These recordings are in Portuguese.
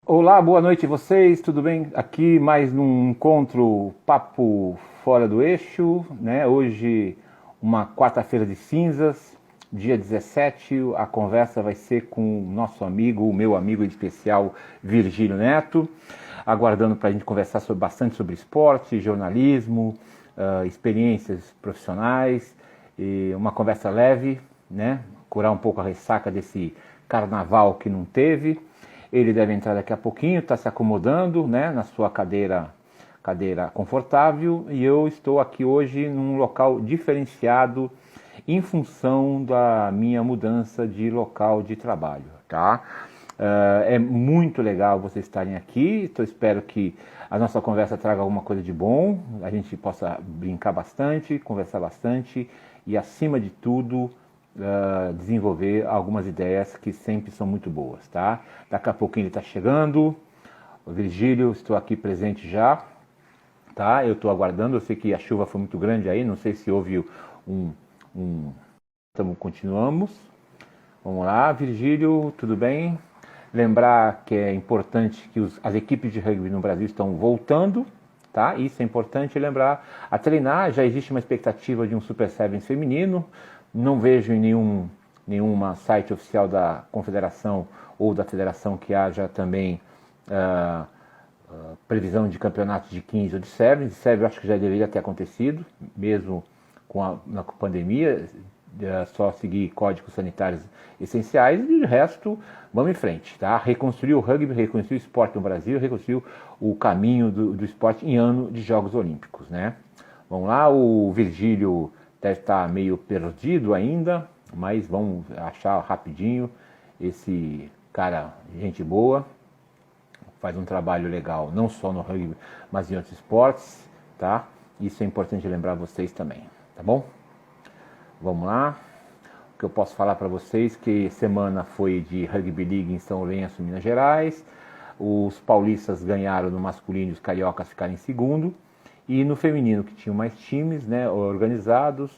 Olá, boa noite vocês, tudo bem? Aqui mais num encontro Papo Fora do Eixo, né? Hoje, uma quarta-feira de cinzas, dia 17. A conversa vai ser com o nosso amigo, o meu amigo em especial, Virgílio Neto, aguardando para a gente conversar bastante sobre esporte, jornalismo, experiências profissionais, e uma conversa leve, né? Curar um pouco a ressaca desse carnaval que não teve. Ele deve entrar daqui a pouquinho, está se acomodando, né, na sua cadeira confortável, e eu estou aqui hoje num local diferenciado em função da minha mudança de local de trabalho, tá? É muito legal vocês estarem aqui, então espero que a nossa conversa traga alguma coisa de bom, a gente possa brincar bastante, conversar bastante e, acima de tudo, desenvolver algumas ideias que sempre são muito boas, tá? Daqui a pouquinho ele está chegando. O Virgílio, estou aqui presente já, tá? Eu estou aguardando. Eu sei que a chuva foi muito grande aí, não sei se houve um. Continuamos. Vamos lá, Virgílio, tudo bem? Lembrar que é importante que as equipes de rugby no Brasil estão voltando, tá? Isso é importante lembrar. A treinar, já existe uma expectativa de um Super Sevens feminino. Não vejo em nenhuma site oficial da confederação ou da federação que haja também previsão de campeonatos de 15 ou de Sevens. De Sevens eu acho que já deveria ter acontecido, mesmo na pandemia. Só seguir códigos sanitários essenciais e de resto, vamos em frente, tá? Reconstruir o rugby, reconstruir o esporte no Brasil, reconstruir o caminho do esporte em ano de Jogos Olímpicos, né? Vamos lá, o Virgílio deve estar meio perdido ainda, mas vamos achar rapidinho. Esse cara, gente boa, faz um trabalho legal, não só no rugby, mas em outros esportes, tá? Isso é importante lembrar vocês também, tá bom? Vamos lá. O que eu posso falar para vocês que semana foi de Rugby League em São Lourenço, Minas Gerais. Os paulistas ganharam no masculino e os cariocas ficaram em segundo. E no feminino, que tinham mais times, né, organizados,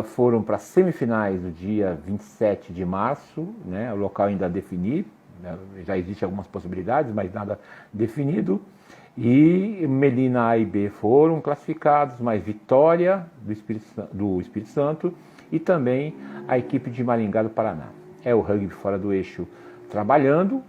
foram para as semifinais no dia 27 de março. Né, o local ainda a definir, né, já existem algumas possibilidades, mas nada definido. E Melina A e B foram classificados, mais Vitória do Espírito Santo e também a equipe de Maringá do Paraná. É o rugby fora do eixo trabalhando.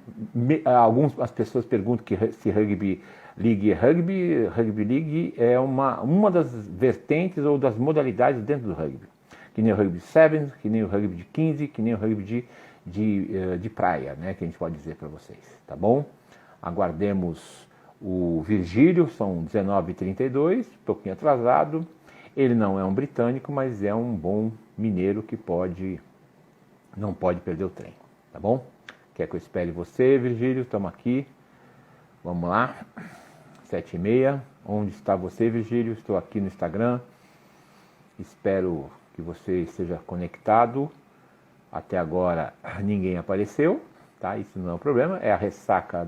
As pessoas perguntam se rugby league é rugby. Rugby league é uma das vertentes ou das modalidades dentro do rugby. Que nem o rugby 7, que nem o rugby de 15, que nem o rugby de praia, né, que a gente pode dizer para vocês, tá bom? Aguardemos o Virgílio, são 19h32, um pouquinho atrasado. Ele não é um britânico, mas é um bom mineiro que não pode perder o trem, tá bom? Quer que eu espere você, Virgílio? Estamos aqui. Vamos lá. 7h30. Onde está você, Virgílio? Estou aqui no Instagram. Espero que você esteja conectado. Até agora ninguém apareceu, tá? Isso não é um problema. É a ressaca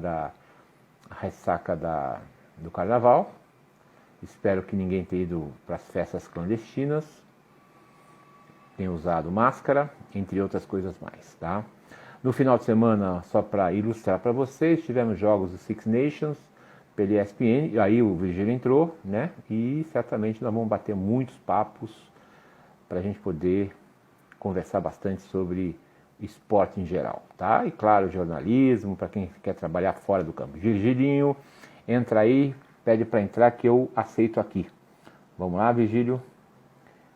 do carnaval. Espero que ninguém tenha ido para as festas clandestinas, tenha usado máscara, entre outras coisas mais, tá? No final de semana, só para ilustrar para vocês, tivemos jogos do Six Nations pela ESPN, aí o Virgílio entrou, né? E certamente nós vamos bater muitos papos para a gente poder conversar bastante sobre esporte em geral, tá? E claro, jornalismo, para quem quer trabalhar fora do campo. Virgilinho, entra aí, pede para entrar que eu aceito aqui. Vamos lá, Virgílio?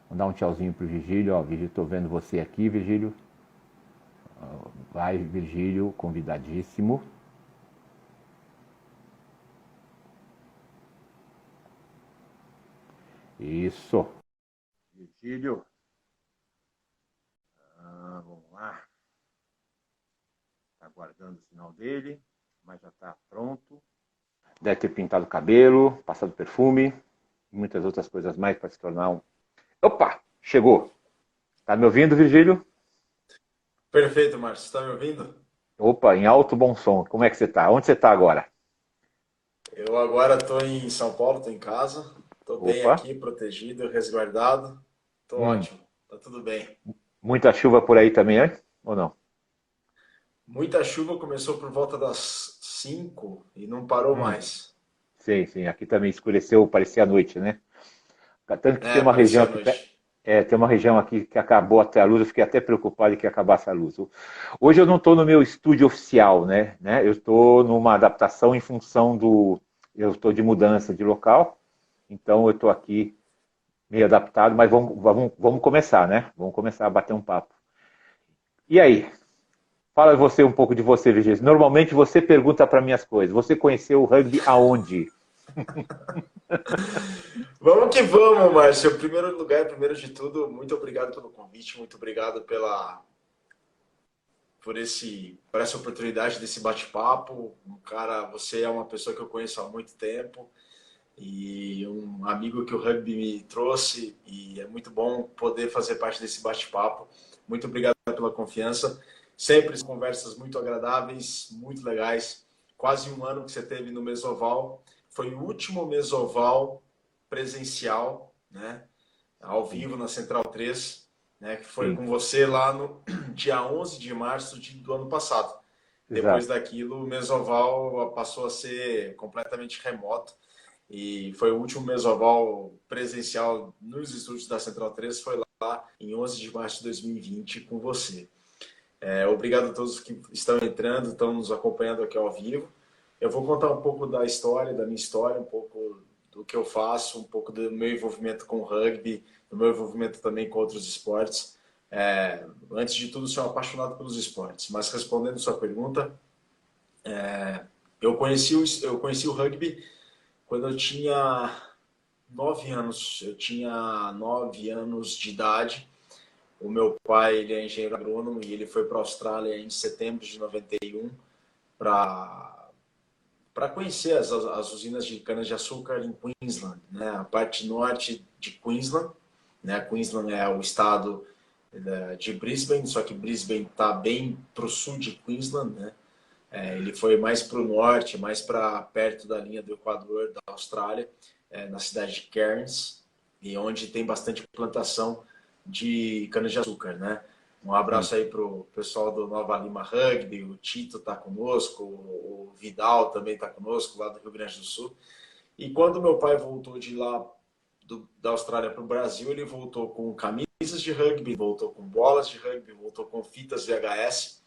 Vou dar um tchauzinho pro Virgílio. Ó, Virgílio, tô vendo você aqui, Virgílio. Vai, Virgílio, convidadíssimo. Isso. Virgílio. Vamos lá. Está aguardando o sinal dele, mas já está pronto. Deve ter pintado o cabelo, passado perfume, e muitas outras coisas mais para se tornar um... Opa! Chegou! Tá me ouvindo, Virgílio? Perfeito, Márcio. Está me ouvindo? Opa, em alto bom som. Como é que você está? Onde você está agora? Eu agora estou em São Paulo, estou em casa. Estou bem Opa. aqui, protegido, resguardado. Estou Hum. ótimo. Está tudo bem. Muita chuva por aí também, hein? Ou não? Muita chuva começou por volta das 5 e não parou Hum, mais. sim. Aqui também escureceu, parecia noite, né? Tanto que tem É, uma região parecia a aqui, noite. tem uma região aqui que acabou até a luz, eu fiquei até preocupado de que acabasse a luz. Hoje eu não estou no meu estúdio oficial, né? Eu estou numa adaptação em função do. Eu estou de mudança de local, então eu estou aqui meio adaptado, mas vamos começar, né? Vamos começar a bater um papo. E aí? Fala você um pouco de você, VG. Normalmente você pergunta para mim as coisas. Você conheceu o rugby aonde? Vamos que vamos, Márcio. Em primeiro lugar, primeiro de tudo, muito obrigado pelo convite, muito obrigado por essa oportunidade desse bate-papo. Cara, você é uma pessoa que eu conheço há muito tempo e um amigo que o rugby me trouxe e é muito bom poder fazer parte desse bate-papo. Muito obrigado pela confiança. Sempre conversas muito agradáveis, muito legais. Quase um ano que você teve no Mesoval. Foi o último Mesoval presencial, né? Ao Sim, vivo na Central 3, né? Que foi sim, com você lá no dia 11 de março do ano passado. Depois exato. daquilo, o Mesoval passou a ser completamente remoto e foi o último Mesoval presencial nos estúdios da Central 3, foi lá em 11 de março de 2020 com você. Obrigado a todos que estão entrando, estão nos acompanhando aqui ao vivo. Eu vou contar um pouco da história, da minha história, um pouco do que eu faço, um pouco do meu envolvimento com o rugby, do meu envolvimento também com outros esportes. Antes de tudo, sou um apaixonado pelos esportes, mas respondendo sua pergunta, eu conheci o rugby quando eu tinha 9 anos. Eu tinha 9 anos de idade. O meu pai, ele é engenheiro agrônomo e ele foi para a Austrália em setembro de 91 para conhecer as usinas de cana-de-açúcar em Queensland, né? A parte norte de Queensland, né? Queensland é o estado de Brisbane, só que Brisbane está bem para o sul de Queensland, né? Ele foi mais para o norte, mais para perto da linha do Equador da Austrália, na cidade de Cairns, e onde tem bastante plantação de cana-de-açúcar, né? Um Sim, abraço aí para o pessoal do Nova Lima Rugby, o Tito está conosco, o Vidal também está conosco, lá do Rio Grande do Sul. E quando meu pai voltou de lá, da Austrália para o Brasil, ele voltou com camisas de rugby, voltou com bolas de rugby, voltou com fitas VHS,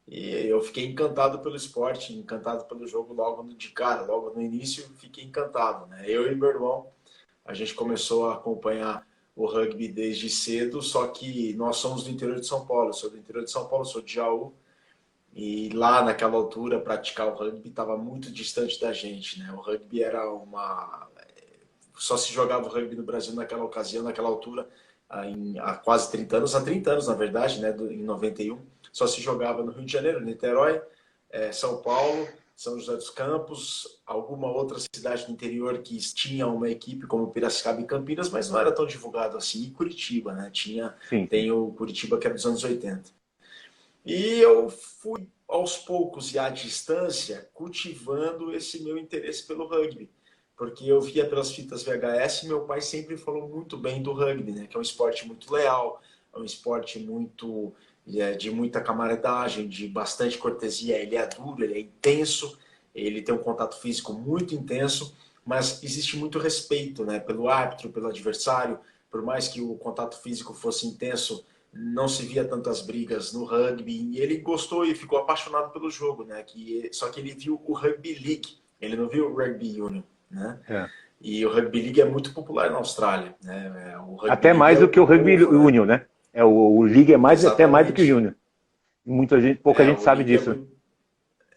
e eu fiquei encantado pelo esporte, encantado pelo jogo logo de cara, logo no início fiquei encantado, né? Eu e meu irmão, a gente começou a acompanhar o rugby desde cedo, só que nós somos do interior de São Paulo, eu sou do interior de São Paulo, sou de Jaú, e lá naquela altura praticar o rugby estava muito distante da gente, né? O rugby era uma... Só se jogava o rugby no Brasil naquela ocasião, naquela altura, há quase 30 anos, há 30 anos na verdade, né? Em 91, só se jogava no Rio de Janeiro, Niterói, São Paulo, São José dos Campos, alguma outra cidade do interior que tinha uma equipe como Piracicaba e Campinas, mas não era tão divulgado assim. E Curitiba, né? sim. Tem o Curitiba que é dos anos 80. E eu fui aos poucos e à distância cultivando esse meu interesse pelo rugby, porque eu via pelas fitas VHS e meu pai sempre falou muito bem do rugby, né? Que é um esporte muito leal, é um esporte muito de muita camaradagem, de bastante cortesia. Ele é duro, ele é intenso, ele tem um contato físico muito intenso, mas existe muito respeito, né? Pelo árbitro, pelo adversário. Por mais que o contato físico fosse intenso, não se via tantas brigas no rugby, e ele gostou e ficou apaixonado pelo jogo, né? Só que ele viu o Rugby League, ele não viu o Rugby Union, né? É. E o Rugby League é muito popular na Austrália, né? O Rugby Até League é mais do que o o Rugby povo, né? Union, né? O League é mais, até mais do que o Exatamente. Union. Pouca gente O sabe League é disso. muito...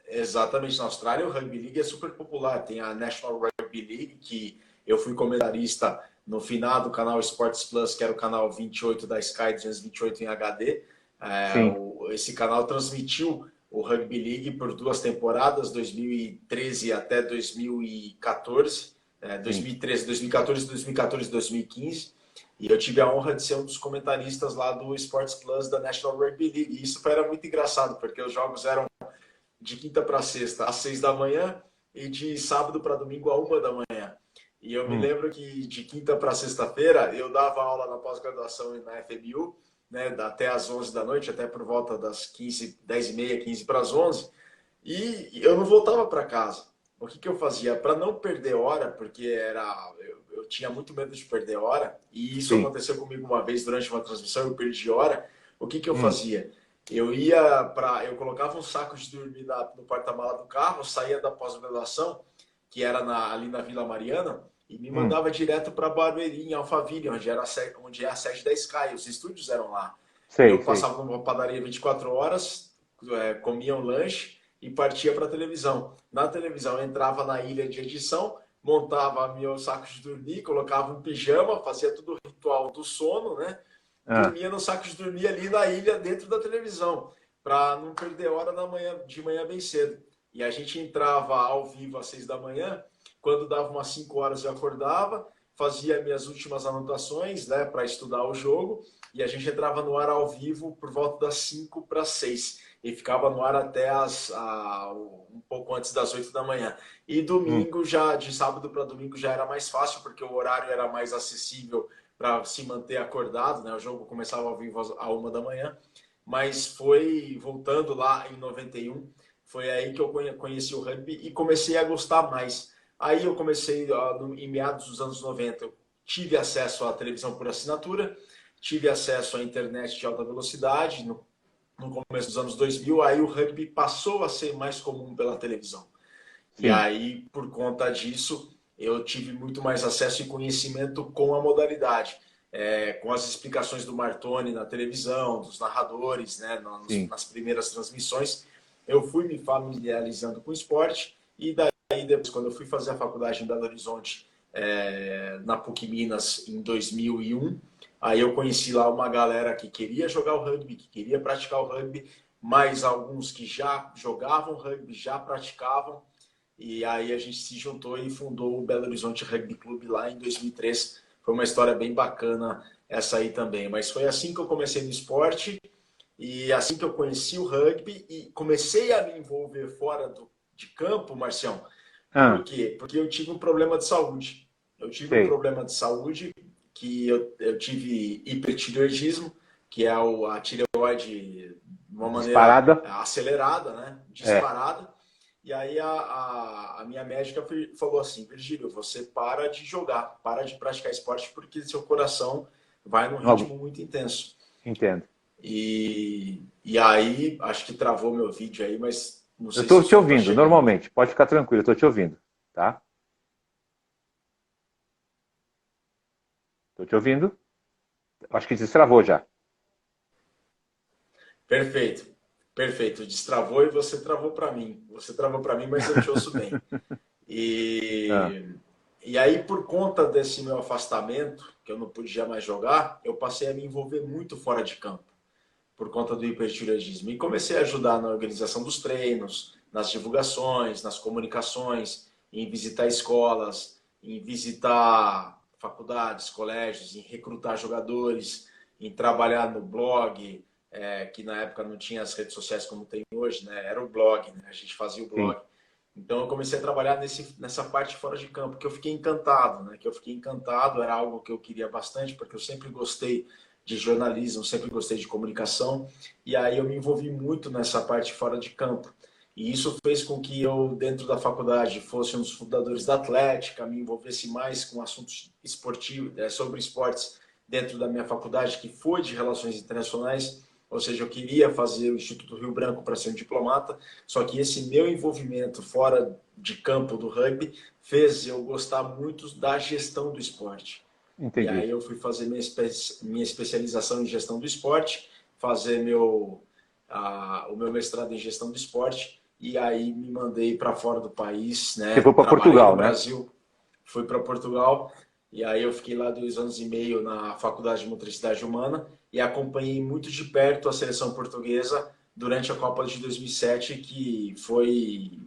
Exatamente, na Austrália o Rugby League é super popular. Tem a National Rugby League, que eu fui comentarista no final do canal Sports Plus, que era o canal 28 da Sky 228 em HD. Sim, Esse canal transmitiu o Rugby League por 2 temporadas, 2013 até 2014, sim. 2013, 2014, 2014 e 2015. E eu tive a honra de ser um dos comentaristas lá do Sports Plus da National Rugby League. E isso era muito engraçado, porque os jogos eram de quinta para sexta às 6 da manhã e de sábado para domingo à 1 da manhã. E eu me Hum, lembro que de quinta para sexta-feira eu dava aula na pós-graduação na FMU, né, até às 11 da noite, até por volta das 15, 10 e meia, 15 para as 11. E eu não voltava para casa. O que eu fazia? Para não perder hora, porque eu tinha muito medo de perder hora, e isso Sim. aconteceu comigo uma vez durante uma transmissão, eu perdi hora. O que eu Hum, fazia? Eu colocava um saco de dormir no porta-mala do carro, saía da pós-graduação, que era ali na Vila Mariana, e me hum. mandava direto para Barueri, em Alphaville, onde é a sede da Sky. Os estúdios eram lá. E Sei, eu sei. passava numa padaria 24 horas, comia um lanche e partia para a televisão. Na televisão, eu entrava na ilha de edição, montava meu saco de dormir, colocava um pijama, fazia tudo o ritual do sono, né? Ah, Dormia no saco de dormir ali na ilha, dentro da televisão, para não perder hora de manhã bem cedo. E a gente entrava ao vivo às 6 da manhã, quando dava umas 5 horas eu acordava, fazia minhas últimas anotações, né, para estudar o jogo, e a gente entrava no ar ao vivo por volta das 5 para 6 e ficava no ar até um pouco antes das 8 da manhã. E hum. domingo, já de sábado para domingo, já era mais fácil, porque o horário era mais acessível para se manter acordado, né? O jogo começava ao vivo à 1 da manhã, mas foi voltando lá em 91, foi aí que eu conheci o rugby e comecei a gostar mais. Aí eu comecei em meados dos anos 90, eu tive acesso à televisão por assinatura, tive acesso à internet de alta velocidade no começo dos anos 2000, aí o rugby passou a ser mais comum pela televisão. E Sim, aí, por conta disso, eu tive muito mais acesso e conhecimento com a modalidade, com as explicações do Martoni na televisão, dos narradores, né, sim. nas primeiras transmissões. Eu fui me familiarizando com o esporte e daí, depois, quando eu fui fazer a faculdade em Belo Horizonte, na PUC Minas, em 2001, aí eu conheci lá uma galera que queria jogar o rugby, que queria praticar o rugby, mais alguns que já jogavam rugby, já praticavam, e aí a gente se juntou e fundou o Belo Horizonte Rugby Clube lá em 2003. Foi uma história bem bacana essa aí também. Mas foi assim que eu comecei no esporte e assim que eu conheci o rugby e comecei a me envolver fora de campo, Marcião. Por Ah, quê? Porque eu tive um problema de saúde. Eu tive um sei. problema de saúde que eu tive hipertireoidismo, que é a tireoide de uma maneira Disparada? acelerada, né? É. Disparada. E aí a minha médica falou assim, Virgílio, você para de jogar, para de praticar esporte porque seu coração vai num Logo, ritmo muito intenso. entendo. E aí, acho que travou meu vídeo aí, mas não Eu sei se estou o te som está ouvindo, chegando aí. normalmente. Pode ficar tranquilo, eu estou te ouvindo, tá? Estou te ouvindo. Acho que destravou já. Perfeito, perfeito. Destravou e você travou para mim. Você travou para mim, mas eu te ouço bem. Ah, E, e aí, por conta desse meu afastamento, que eu não podia mais jogar, eu passei a me envolver muito fora de campo, por conta do hipertireoidismo. E comecei a ajudar na organização dos treinos, nas divulgações, nas comunicações, em visitar escolas, em visitar faculdades, colégios, em recrutar jogadores, em trabalhar no blog, que na época não tinha as redes sociais como tem hoje, né? Era o blog, né? A gente fazia o sim. blog. Então eu comecei a trabalhar nessa parte fora de campo, que eu fiquei encantado, né? Que eu fiquei encantado, era algo que eu queria bastante, porque eu sempre gostei de jornalismo, sempre gostei de comunicação, e aí eu me envolvi muito nessa parte fora de campo. E isso fez com que eu, dentro da faculdade, fosse um dos fundadores da Atlética, me envolvesse mais com assuntos esportivos, sobre esportes dentro da minha faculdade, que foi de Relações Internacionais, ou seja, eu queria fazer o Instituto Rio Branco para ser um diplomata, só que esse meu envolvimento fora de campo do rugby fez eu gostar muito da gestão do esporte. E Entendi. aí eu fui fazer minha especialização em gestão do esporte, fazer o meu mestrado em gestão do esporte, e aí me mandei para fora do país, Você né? foi para Trabalhei no Portugal, né? Brasil, fui para Portugal, e aí eu fiquei lá 2 anos e meio na Faculdade de Motricidade Humana e acompanhei muito de perto a seleção portuguesa durante a Copa de 2007, que foi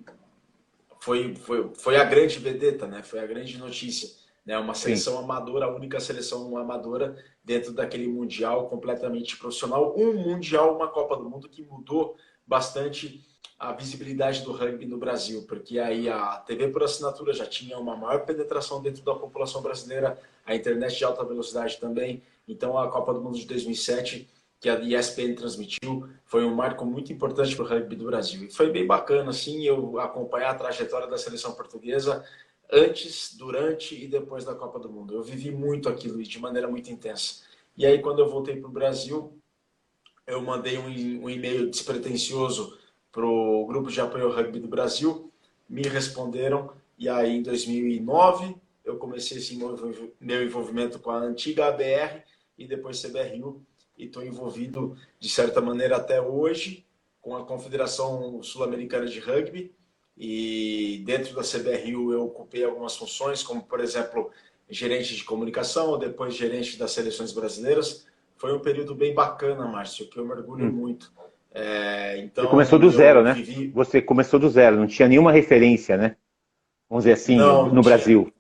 a grande vedeta, né? Foi a grande notícia, né? Uma Sim, seleção amadora, a única seleção amadora dentro daquele mundial completamente profissional, um mundial, uma Copa do Mundo que mudou bastante a visibilidade do rugby no Brasil, porque aí a TV por assinatura já tinha uma maior penetração dentro da população brasileira, a internet de alta velocidade também. Então a Copa do Mundo de 2007 que a ESPN transmitiu, foi um marco muito importante para o rugby do Brasil. E foi bem bacana, assim, eu acompanhar a trajetória da seleção portuguesa antes, durante e depois da Copa do Mundo. Eu vivi muito aquilo de maneira muito intensa. E aí, quando eu voltei para o Brasil, eu mandei um e-mail despretensioso para o Grupo de Apoio ao Rugby do Brasil, me responderam, e aí em 2009 eu comecei esse meu envolvimento com a antiga ABR e depois CBRU, e estou envolvido de certa maneira até hoje com a Confederação Sul-Americana de Rugby, e dentro da CBRU eu ocupei algumas funções, como por exemplo gerente de comunicação, depois gerente das seleções brasileiras. Foi um período bem bacana, Márcio, que eu mergulho muito. Você começou do Então, zero, eu né? vivi... Você começou do zero, não tinha nenhuma referência, né? Vamos dizer assim, Não, não no tinha. Brasil.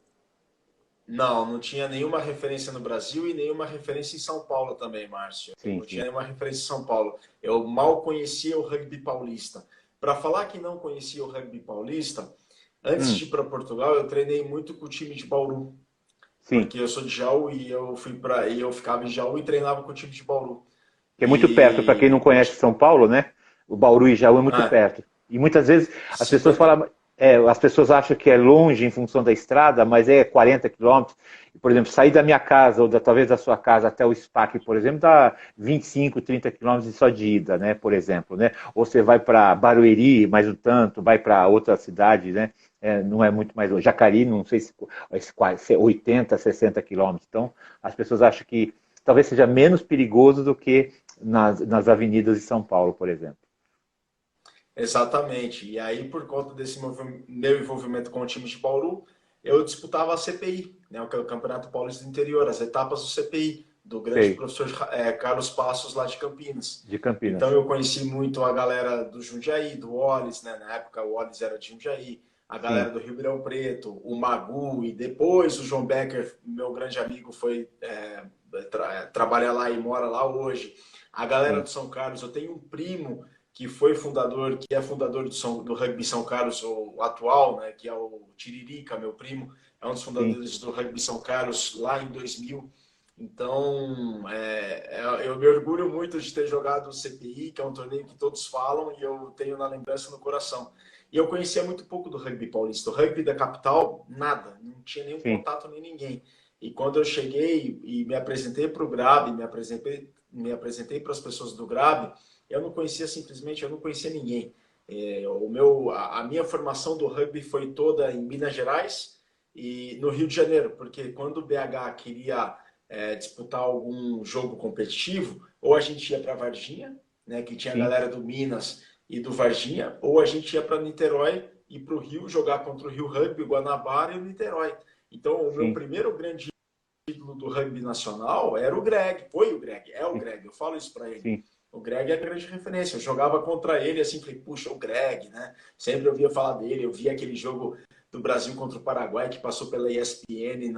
Não, não tinha nenhuma referência no Brasil e nenhuma referência em São Paulo também, Márcio. Eu Sim, não tinha sim. nenhuma referência em São Paulo. Eu mal conhecia o rugby paulista. Para falar que não conhecia o rugby paulista, antes Hum, de ir para Portugal, eu treinei muito com o time de Bauru, sim. porque eu sou de Jaú e eu ficava em Jaú e treinava com o time de Bauru. Que é muito perto, para quem não E conhece São Paulo, né? O Bauru e Jaú é muito ah, perto. E muitas vezes as pessoas super perto. falam, as pessoas acham que é longe em função da estrada, mas é 40 quilômetros. Por exemplo, sair da minha casa ou talvez da sua casa até o SPAC, por exemplo, dá 25, 30 quilômetros só de ida, né? Por exemplo, né? Ou você vai para Barueri, mais um tanto, vai para outra cidade, né? Não é muito mais longe. Jacareí, não sei se é 80, 60 quilômetros. Então, as pessoas acham que talvez seja menos perigoso do que nas avenidas de São Paulo, por exemplo. Exatamente. E aí, por conta desse meu envolvimento com o time de Bauru, eu disputava a CPI, né, que é o Campeonato Paulista do Interior, as etapas do CPI, do grande Sei, professor Carlos Passos, lá de Campinas. de Então, Campinas. eu conheci muito a galera do Jundiaí, do Olis, né? Na época, o Olis era de Jundiaí, a galera Sim, do Ribeirão Preto, o Magu, e depois o João Becker, meu grande amigo, foi trabalhar lá e mora lá hoje. A galera sim, do São Carlos, eu tenho um primo que foi fundador, que é fundador do Rugby São Carlos, o atual, né, que é o Tiririca, meu primo, é um dos sim, fundadores do Rugby São Carlos lá em 2000. Então, eu me orgulho muito de ter jogado o CPI, que é um torneio que todos falam e eu tenho na lembrança no coração. E eu conhecia muito pouco do rugby paulista. O rugby da capital, nada, não tinha nenhum sim, contato nem ninguém. E quando eu cheguei e me apresentei para o GRAB, me apresentei para as pessoas do GRAB, eu não conhecia simplesmente, eu não conhecia ninguém. A minha formação do rugby foi toda em Minas Gerais e no Rio de Janeiro, porque quando o BH queria disputar algum jogo competitivo, ou a gente ia para Varginha, né, que tinha a sim, galera do Minas e do Varginha, ou a gente ia para Niterói e para o Rio jogar contra o Rio Rugby, o Guanabara e o Niterói. Então, o meu sim, primeiro grande ídolo do rugby nacional era o Greg, foi o Greg, é o sim, Greg, eu falo isso para ele. sim, O Greg é a grande referência. Eu jogava contra ele assim, falei, puxa, o Greg, né? Sempre ouvia falar dele. Eu vi aquele jogo do Brasil contra o Paraguai que passou pela ESPN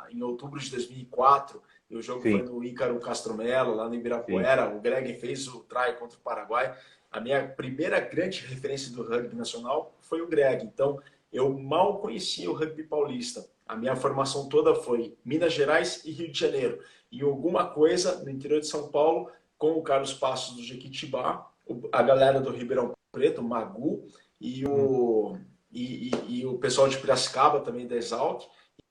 em outubro de 2004. E o jogo foi sim, no Ícaro Castro Melo, lá no sim, Ibirapuera. O Greg fez o try contra o Paraguai. A minha primeira grande referência do rugby nacional foi o Greg. Então, eu mal conhecia o rugby paulista. A minha formação toda foi Minas Gerais e Rio de Janeiro. E alguma coisa no interior de São Paulo com o Carlos Passos do Jequitibá, a galera do Ribeirão Preto, o Magu, e hum, o pessoal de Piracicaba também da Exalc,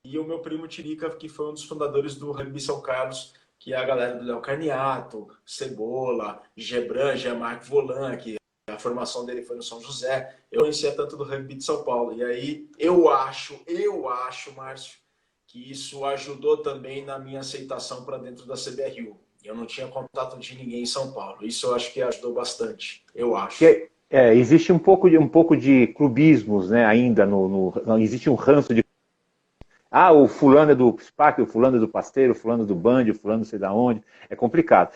e o meu primo Tirica, que foi um dos fundadores do Rugby São Carlos, que é a galera do Léo Carniato, Cebola, Gebran, Jean-Marc Volan, que a formação dele foi no São José. Eu conhecia tanto do rugby de São Paulo. E aí eu acho, Márcio, que isso ajudou também na minha aceitação para dentro da CBRU. Eu não tinha contato de ninguém em São Paulo. Isso eu acho que ajudou bastante. Eu acho. existe um pouco de clubismos, né, ainda não existe um ranço de o fulano é do SPAC, o fulano é do Pasteiro, o fulano é do Band, o fulano não sei da onde, é complicado.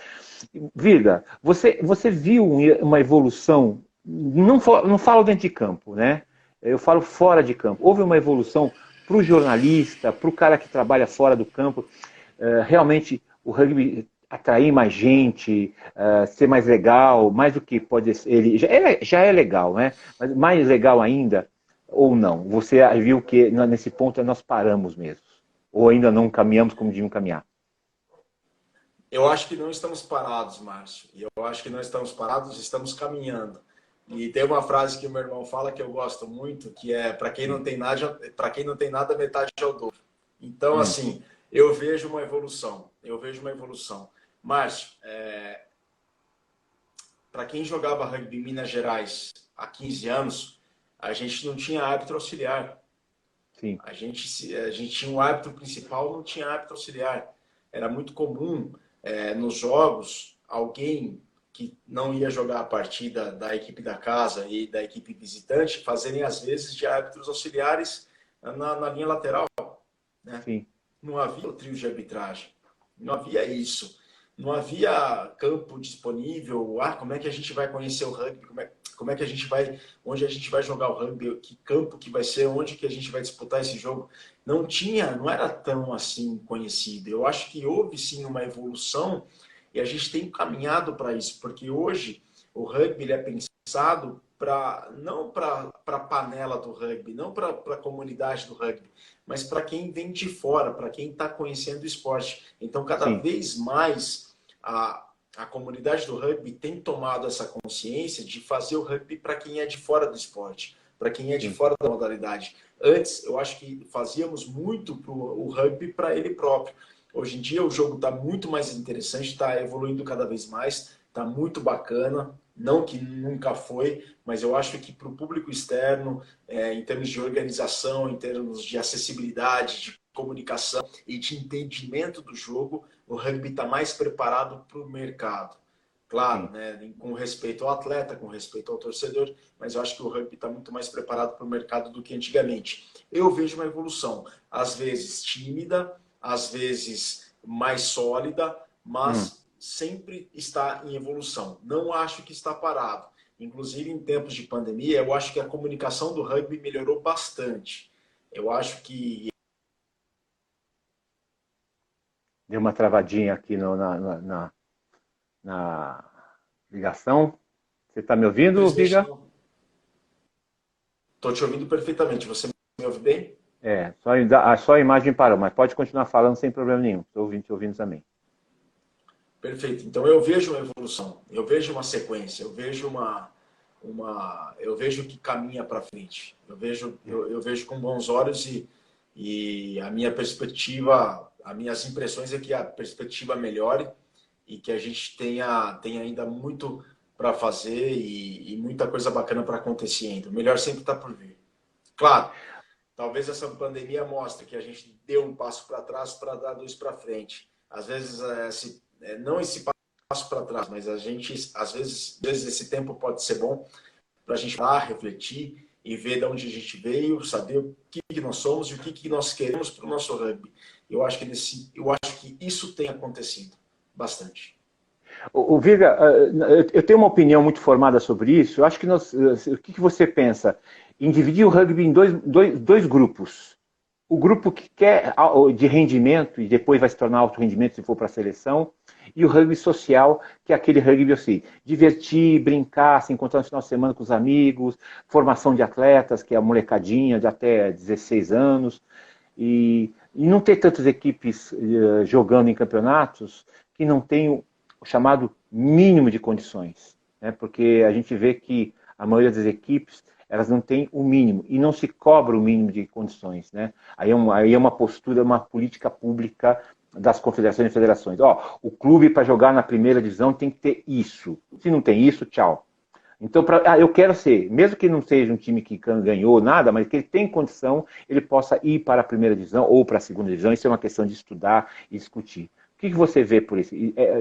Virga, você viu uma evolução, não falo dentro de campo, né? Eu falo fora de campo. Houve uma evolução para o jornalista, para o cara que trabalha fora do campo, realmente o rugby atrair mais gente, ser mais legal, mais do que pode ser. Ele já é legal, né? Mas mais legal ainda, ou não? Você viu que nesse ponto nós paramos mesmo? Ou ainda não caminhamos como devíamos caminhar? Eu acho que não estamos parados, Márcio. E eu acho que não estamos parados, estamos caminhando. E tem uma frase que o meu irmão fala que eu gosto muito, que é para quem não tem nada, para quem não tem nada, metade é o dobro. Então, Hum, assim, eu vejo uma evolução. Eu vejo uma evolução. Márcio, para quem jogava rugby em Minas Gerais há 15 anos, a gente não tinha árbitro auxiliar. sim, A gente tinha um árbitro principal, não tinha árbitro auxiliar. Era muito comum nos jogos alguém que não ia jogar a partida da equipe da casa e da equipe visitante fazerem às vezes de árbitros auxiliares na linha lateral, né? sim, Não havia o trio de arbitragem, não havia isso, não havia campo disponível. Como é que a gente vai conhecer o rugby? Como é que a gente vai, onde a gente vai jogar o rugby? Que campo que vai ser? Onde que a gente vai disputar esse jogo? Não tinha, não era tão assim conhecido. Eu acho que houve sim uma evolução e a gente tem caminhado para isso, porque hoje o rugby ele é pensado não para a panela do rugby, não para a comunidade do rugby, mas para quem vem de fora, para quem está conhecendo o esporte. Então, cada sim, vez mais a comunidade do rugby tem tomado essa consciência de fazer o rugby para quem é de fora do esporte, para quem é de sim, fora da modalidade. Antes, eu acho que fazíamos muito o rugby para ele próprio. Hoje em dia, o jogo está muito mais interessante, está evoluindo cada vez mais, está muito bacana. Não que nunca foi, mas eu acho que para o público externo, em termos de organização, em termos de acessibilidade, de comunicação e de entendimento do jogo, o rugby está mais preparado para o mercado. Claro, sim. né, com respeito ao atleta, com respeito ao torcedor, mas eu acho que o rugby está muito mais preparado para o mercado do que antigamente. Eu vejo uma evolução, às vezes tímida, às vezes mais sólida, Hum. mas sempre está em evolução. Não acho que está parado. Inclusive, em tempos de pandemia, eu acho que a comunicação do rugby melhorou bastante. Eu acho que. Deu uma travadinha aqui na ligação. Você está me ouvindo, Infelizmente, Viga? não. Estou te ouvindo perfeitamente. Você me ouve bem? Só a imagem parou, mas pode continuar falando sem problema nenhum. Estou ouvindo, te ouvindo também. Perfeito. Então eu vejo uma evolução, eu vejo uma sequência, eu vejo que caminha para frente. Eu vejo com bons olhos e a minha perspectiva, as minhas impressões é que a perspectiva melhore e que a gente tenha ainda muito para fazer e muita coisa bacana para acontecer ainda. O melhor sempre está por vir. Claro, talvez essa pandemia mostre que a gente deu um passo para trás para dar dois para frente. Às vezes, não esse passo para trás, mas a gente, às vezes esse tempo pode ser bom para a gente lá refletir e ver de onde a gente veio, saber o que nós somos e o que nós queremos para o nosso rugby. Eu acho que isso tem acontecido bastante. O Viga, eu tenho uma opinião muito formada sobre isso. Eu acho que o que você pensa em dividir o rugby em dois grupos? O grupo que quer de rendimento e depois vai se tornar alto rendimento se for para a seleção, e o rugby social, que é aquele rugby assim, divertir, brincar, se encontrar no final de semana com os amigos, formação de atletas, que é a molecadinha de até 16 anos, e não ter tantas equipes jogando em campeonatos que não tenham o chamado mínimo de condições, né? Porque a gente vê que a maioria das equipes elas não têm o mínimo e não se cobra o mínimo de condições, né? Aí é uma postura, uma política pública das confederações e federações. Ó, o clube para jogar na primeira divisão tem que ter isso. Se não tem isso, tchau. Então, eu quero ser, mesmo que não seja um time que ganhou nada, mas que ele tem condição, ele possa ir para a primeira divisão ou para a segunda divisão. Isso é uma questão de estudar e discutir. O que você vê por isso?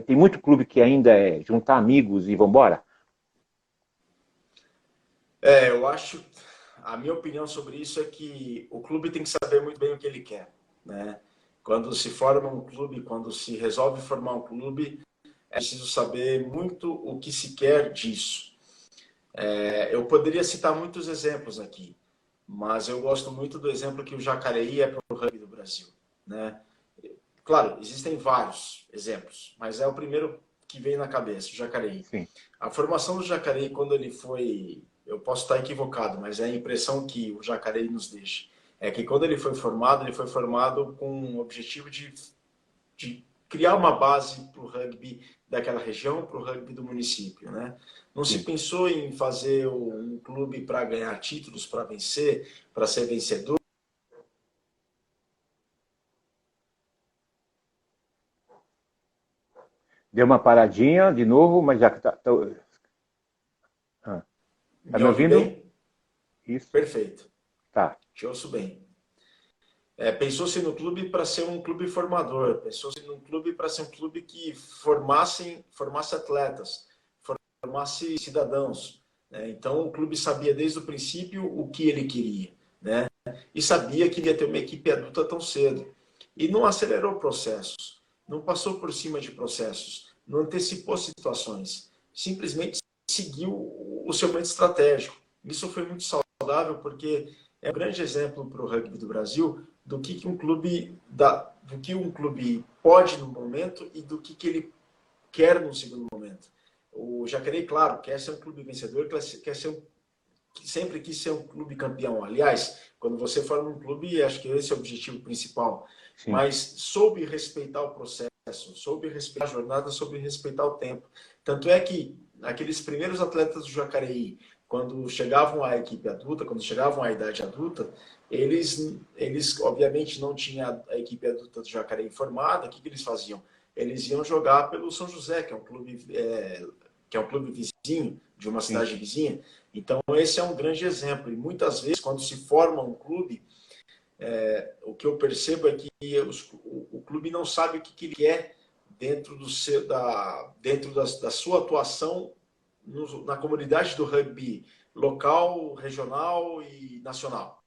Tem muito clube que ainda é juntar amigos e vambora? Eu acho, a minha opinião sobre isso é que o clube tem que saber muito bem o que ele quer, né? Quando se forma um clube, quando se resolve formar um clube, é preciso saber muito o que se quer disso. Eu poderia citar muitos exemplos aqui, mas eu gosto muito do exemplo que o Jacareí é para o rugby do Brasil, né? Claro, existem vários exemplos, mas é o primeiro que vem na cabeça, o Jacareí. Sim. A formação do Jacareí, quando ele foi... Eu posso estar equivocado, mas é a impressão que o Jacareí nos deixa. É que quando ele foi formado com o objetivo de criar uma base para o rugby daquela região, para o rugby do município, né? Não se pensou em fazer um clube para ganhar títulos, para vencer, para ser vencedor. Deu uma paradinha de novo, mas já está. Tá me ouve ouvindo? bem? Isso. Perfeito. Tá. Te ouço bem. Pensou-se no clube para ser um clube formador, pensou-se num clube para ser um clube que formasse atletas, formasse cidadãos, né? Então o clube sabia desde o princípio o que ele queria, né? E sabia que ia ter uma equipe adulta tão cedo. E não acelerou processos, não passou por cima de processos, não antecipou situações, simplesmente seguiu o seu momento estratégico. Isso foi muito saudável porque é um grande exemplo para o rugby do Brasil do que um clube do que um clube pode no momento e do que ele quer no segundo momento. O Jacareí, claro, quer ser um clube vencedor, quer ser sempre quis ser um clube campeão. Aliás, quando você forma um clube, acho que esse é o objetivo principal. Sim. Mas soube respeitar o processo, soube respeitar a jornada, soube respeitar o tempo. Tanto é que aqueles primeiros atletas do Jacareí, quando chegavam à equipe adulta, quando chegavam à idade adulta, eles obviamente não tinham a equipe adulta do Jacareí formada. O que eles faziam? Eles iam jogar pelo São José, que é um clube vizinho, de uma cidade vizinha. Então, esse é um grande exemplo. E muitas vezes, quando se forma um clube, o que eu percebo é que o clube não sabe o que ele quer dentro da sua atuação na comunidade do rugby local, regional e nacional.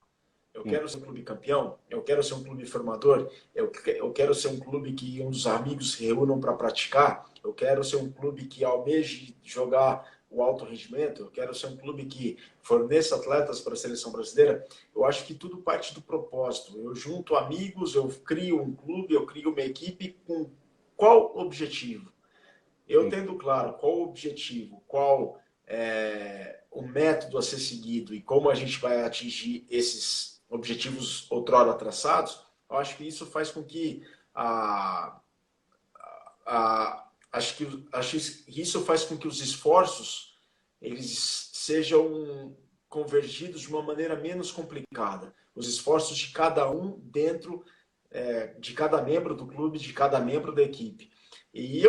Eu quero ser um clube campeão, eu quero ser um clube formador, eu quero ser um clube que um dos amigos se reúnam para praticar, eu quero ser um clube que almeje jogar o alto rendimento, eu quero ser um clube que forneça atletas para a seleção brasileira. Eu acho que tudo parte do propósito. Eu junto amigos, eu crio um clube, eu crio uma equipe com qual objetivo? Eu tendo claro qual o objetivo, qual o método a ser seguido e como a gente vai atingir esses objetivos outrora traçados, eu acho que isso faz com que acho que isso faz com que os esforços eles sejam convergidos de uma maneira menos complicada. Os esforços de cada um dentro de cada membro do clube, de cada membro da equipe. E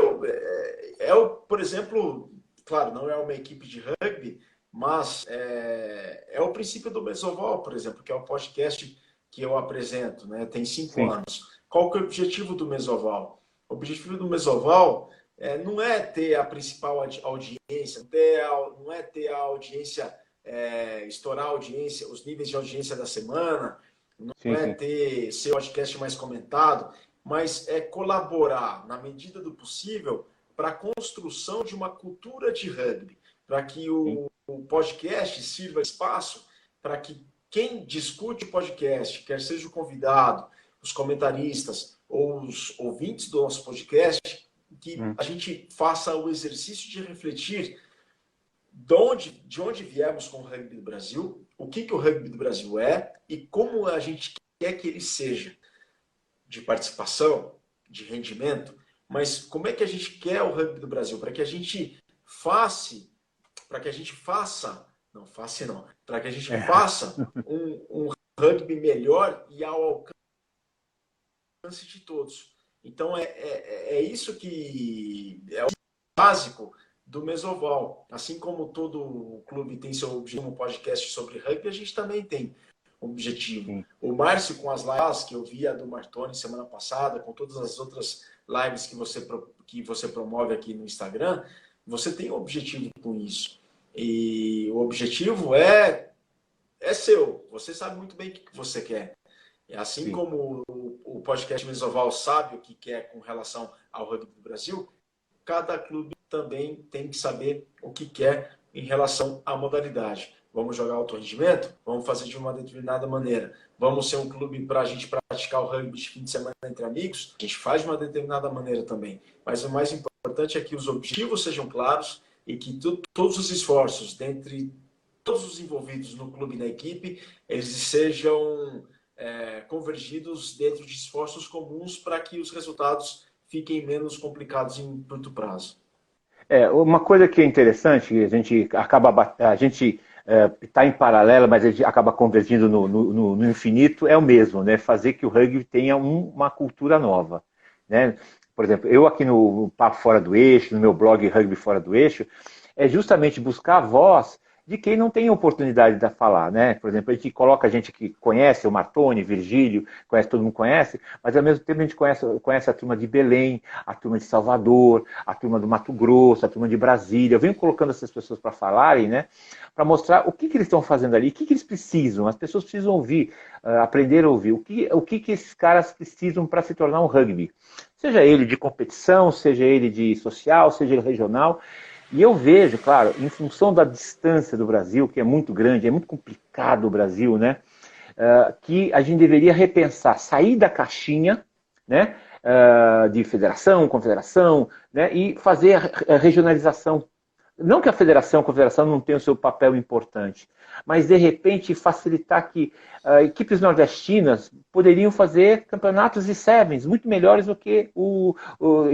por exemplo, claro, não é uma equipe de rugby, mas é o princípio do Mesoval, por exemplo, que é o podcast que eu apresento, né? Tem 5 anos. Qual que é o objetivo do Mesoval? O objetivo do Mesoval não é ter a principal audiência, não é ter a audiência, estourar a audiência, os níveis de audiência da semana, não é ter ser o podcast mais comentado, mas é colaborar, na medida do possível, para a construção de uma cultura de rugby, para que o podcast sirva espaço para que quem discute o podcast, quer seja o convidado, os comentaristas ou os ouvintes do nosso podcast, que a gente faça o exercício de refletir de onde viemos com o rugby do Brasil, o que o rugby do Brasil é e como a gente quer que ele seja, de participação, de rendimento, mas como é que a gente quer o rugby do Brasil? Para que a gente faça um rugby melhor e ao alcance de todos. Então, isso que é o básico do Mesoval. Assim como todo clube tem seu objetivo, um podcast sobre rugby, a gente também tem um objetivo. O Márcio, com as lives que eu vi, a do Martoni semana passada, com todas as outras lives que você promove aqui no Instagram, você tem um objetivo com isso. E o objetivo é seu. Você sabe muito bem o que você quer. Assim como o podcast Mesoval sabe o que quer com relação ao rugby do Brasil, cada clube também tem que saber o que quer em relação à modalidade. Vamos jogar alto rendimento? Vamos fazer de uma determinada maneira. Vamos ser um clube para a gente praticar o rugby de fim de semana entre amigos? A gente faz de uma determinada maneira também. Mas o mais importante é que os objetivos sejam claros e que todos os esforços, dentre todos os envolvidos no clube e na equipe, eles sejam convergidos dentro de esforços comuns para que os resultados fiquem menos complicados em curto prazo. Uma coisa que é interessante, a gente está em paralelo, mas a gente acaba convergindo no infinito, é o mesmo, né? Fazer que o rugby tenha uma cultura nova, né? Por exemplo, eu aqui no Papo Fora do Eixo, no meu blog Rugby Fora do Eixo, é justamente buscar a voz de quem não tem oportunidade de falar, né? Por exemplo, a gente coloca gente que conhece o Martoni, Virgílio, conhece, todo mundo conhece, mas ao mesmo tempo a gente conhece a turma de Belém, a turma de Salvador, a turma do Mato Grosso, a turma de Brasília. Eu venho colocando essas pessoas para falarem, né? Para mostrar o que eles estão fazendo ali, o que eles precisam. As pessoas precisam ouvir, aprender a ouvir. O que esses caras precisam para se tornar um rugby. Seja ele de competição, seja ele de social, seja ele regional. E eu vejo, claro, em função da distância do Brasil, que é muito grande, é muito complicado o Brasil, né? Que a gente deveria repensar, sair da caixinha, né? De federação, confederação, né? E fazer a regionalização. Não que a federação, a confederação não tenha o seu papel importante, mas de repente facilitar que equipes nordestinas poderiam fazer campeonatos de sevens muito melhores do que